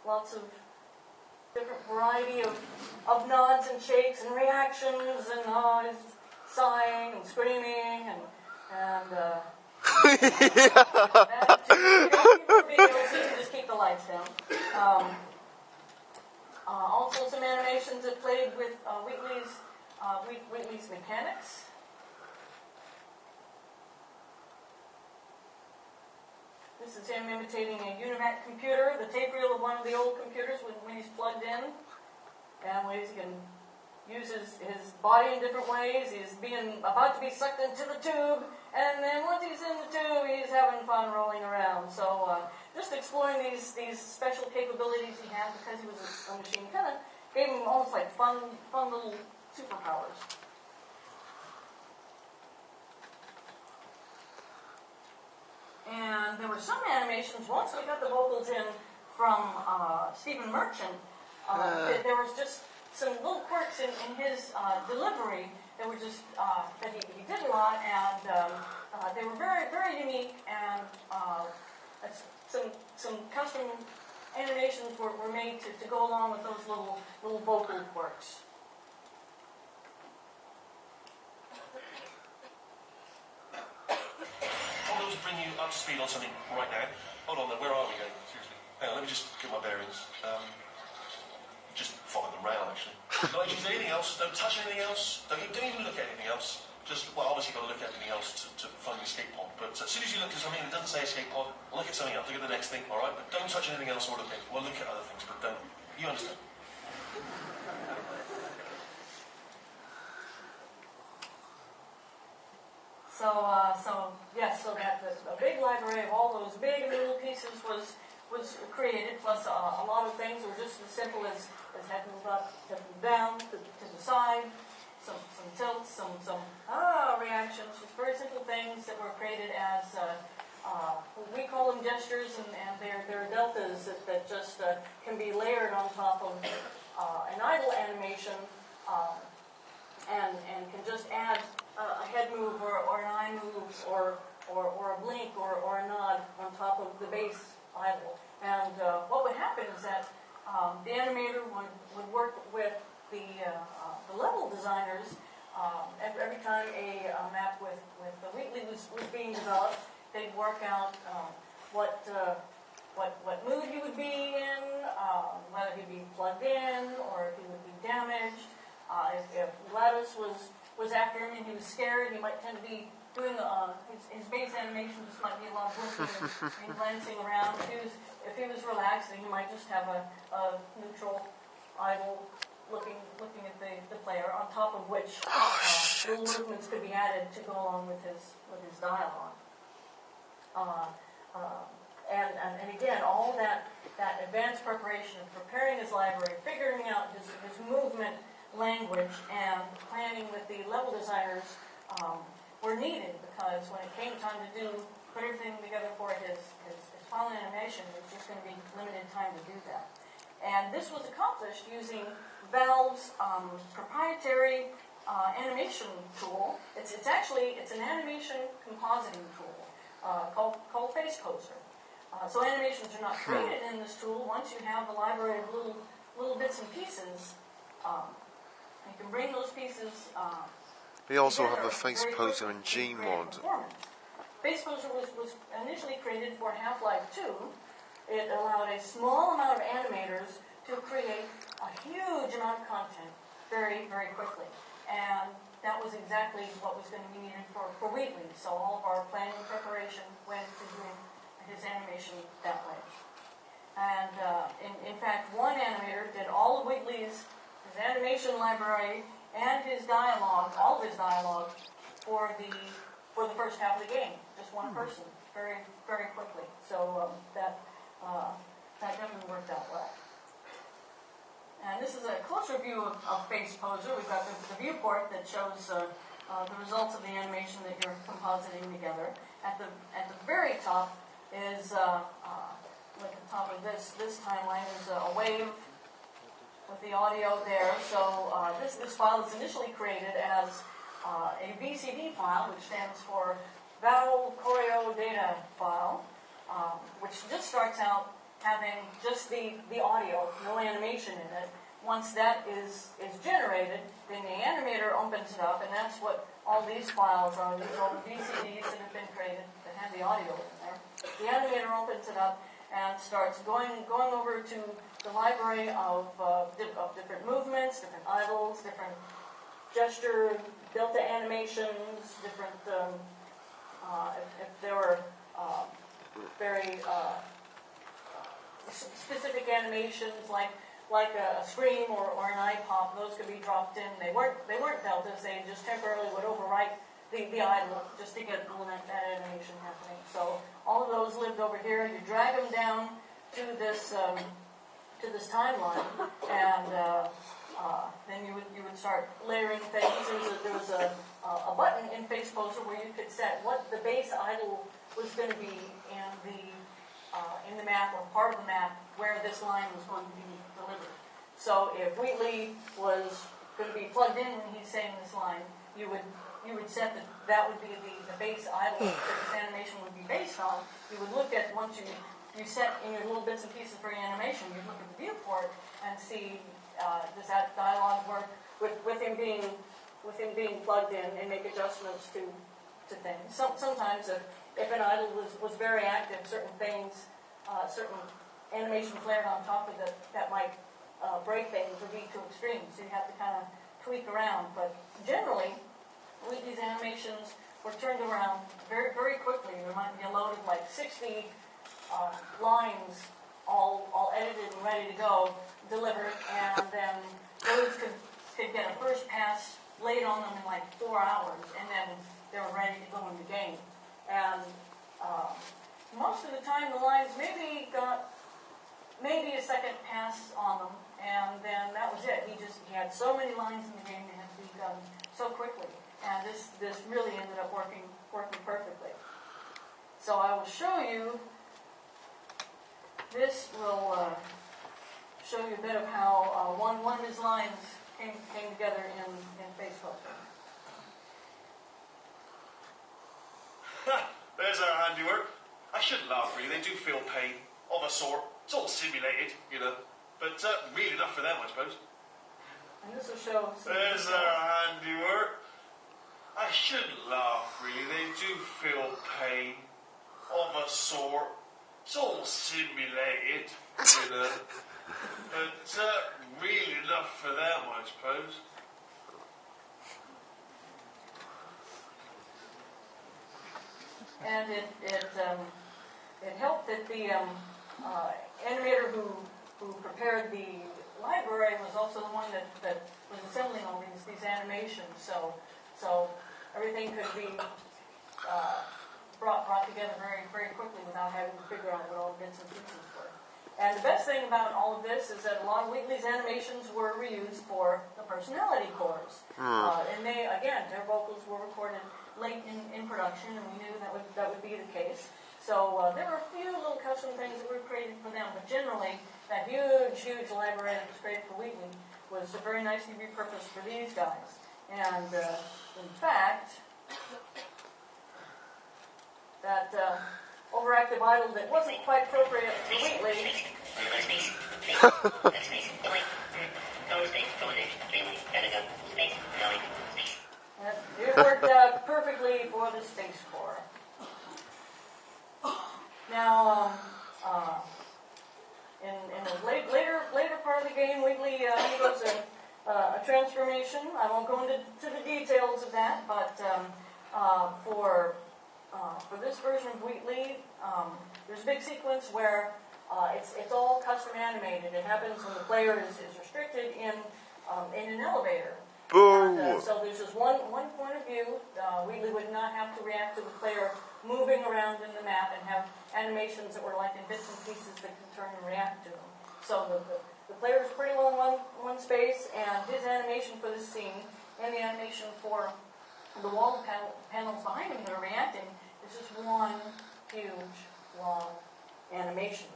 lots of different variety of nods and shakes and reactions and sighing and screaming and that videos, you can just keep the lights down. Also some animations that played with Wheatley's mechanics. This is him imitating a Animex computer, the tape reel of one of the old computers when he's plugged in. And ways he can use his body in different ways. He's about to be sucked into the tube, and then once he's in the tube, he's having fun rolling around. So just exploring these special capabilities he had because he was a machine kind of gave him almost like fun little superpowers. And there were some animations, once we got the vocals in from Stephen Merchant, there was just some little quirks in his delivery that were just, that he did a lot, and they were very, very unique, and some custom animations were made to go along with those little vocal quirks. I'll just bring you up to speed on something right now. Hold on then, where are we going? Seriously. Hang on, let me just get my bearings. Just follow the rail, actually. Don't use anything else, don't touch anything else, don't even look at anything else. Just, well, obviously you've got to look at anything else to find the escape pod. But as soon as you look at something that doesn't say escape pod, look at something else, look at the next thing, alright? But don't touch anything else or look at, well, look at other things, but don't. You understand? So that a big library of all those big little pieces was created, plus a lot of things were just as simple as head move up, head move down, to the side, some tilts, some reactions, just very simple things that were created as, we call them gestures, and they're deltas that just can be layered on top of an idle animation, and can just add a head move or an eye move or a blink or a nod on top of the base idle. And what would happen is that the animator would work with the level designers every time a map with the Wheatley was being developed. They'd work out what mood he would be in, whether he'd be plugged in or if he would be damaged. If Gladys was after him and he was scared, he might tend to be doing his base animation just might be a lot of blinking and glancing around. If he was relaxed, then he might just have a neutral, idle, looking at the player, on top of which little movements could be added to go along with his dialogue. And again, all that advanced preparation of preparing his library, figuring out his movement language, and planning with the level designers were needed, because when it came time to put everything together for his final animation, there was just going to be limited time to do that. And this was accomplished using Valve's proprietary animation tool. It's an animation compositing tool called Face Poser. So animations are not created in this tool. Once you have a library of little bits and pieces, you can bring those pieces. We also have a Face Poser in Gmod. Face Poser was initially created for Half-Life 2. It allowed a small amount of animators to create a huge amount of content very, very quickly. And that was exactly what was going to be needed for Wheatley. So all of our planning and preparation went to doing his animation that way. And in fact, one animator did all of Wheatley's animation library and his dialogue, all of his dialogue, for the first half of the game. Just one person, very, very quickly. So that definitely worked out well. And this is a closer view of Face Poser. We've got the viewport that shows the results of the animation that you're compositing together. At the very top is, like the top of this timeline, is a wave with the audio there. So this file is initially created as a VCD file, which stands for Val Choreo Data File, which just starts out having just the audio, no animation in it. Once that is generated, then the animator opens it up, and that's what all these files are, these old VCDs that have been created that have the audio in there. The animator opens it up and starts going over to the library of different movements, different idles, different gesture, delta animations, different, if there were very specific animations like a scream or an eye pop, those could be dropped in. They weren't deltas, they just temporarily would overwrite the idle just to get that animation happening. So all of those lived over here. You drag them down to this timeline, and then you would start layering things. There was a button in Face Poser where you could set what the base idle was going to be in the map or part of the map where this line was going to be delivered. So if Wheatley was going to be plugged in when he's saying this line, you would set that would be the base idle that this animation would be based on. You would look at, once you set in your little bits and pieces for your animation, you'd look at the viewport and see does that dialogue work with him being plugged in, and make adjustments to things. Sometimes if an idle was very active, certain things, certain animations layered on top of it that might break things or be too extreme, so you have to kind of tweak around. But generally, these animations were turned around very, very quickly. There might be a load of like 60 lines, all edited and ready to go, delivered, and then those could get a first pass laid on them in like 4 hours, and then they were ready to go in the game. And most of the time, the lines maybe got a second pass on them, and then that was it. He had so many lines in the game that had to be done so quickly, and this really ended up working perfectly. So I will show you. This will show you a bit of how one of his lines came together in Face Poser. There's our handiwork. I shouldn't laugh, really. They do feel pain, of a sort. It's all simulated, you know. But real enough for them, I suppose. And this will show some There's details. our handiwork. I shouldn't laugh, really. They do feel pain, of a sort. It's all simulated, you know. But real enough for them, I suppose. And it helped that the animator who prepared the library was also the one that was assembling all these animations. So everything could be brought together very, very quickly without having to figure out what all the bits and pieces were. And the best thing about all of this is that a lot of Wheatley's animations were reused for the personality cores. And their vocals were recorded late in production, and we knew that would be the case. So there were a few little custom things that were created for them, but generally that huge library that was created for Wheatley was very nicely repurposed for these guys. And in fact, that overactive idle that wasn't quite appropriate for Wheatley. It worked out perfectly for the Space Corps. Now, in the later part of the game, Wheatley undergoes a transformation. I won't go into the details of that, but for this version of Wheatley, there's a big sequence where it's all custom animated. It happens when the player is restricted in an elevator. And, so there's just one point of view. Wheatley would not have to react to the player moving around in the map and have animations that were like in bits and pieces that can turn and react to them. So the player is pretty well in one space, and his animation for this scene and the animation for the wall panels behind him that are reacting is just one huge, long animation.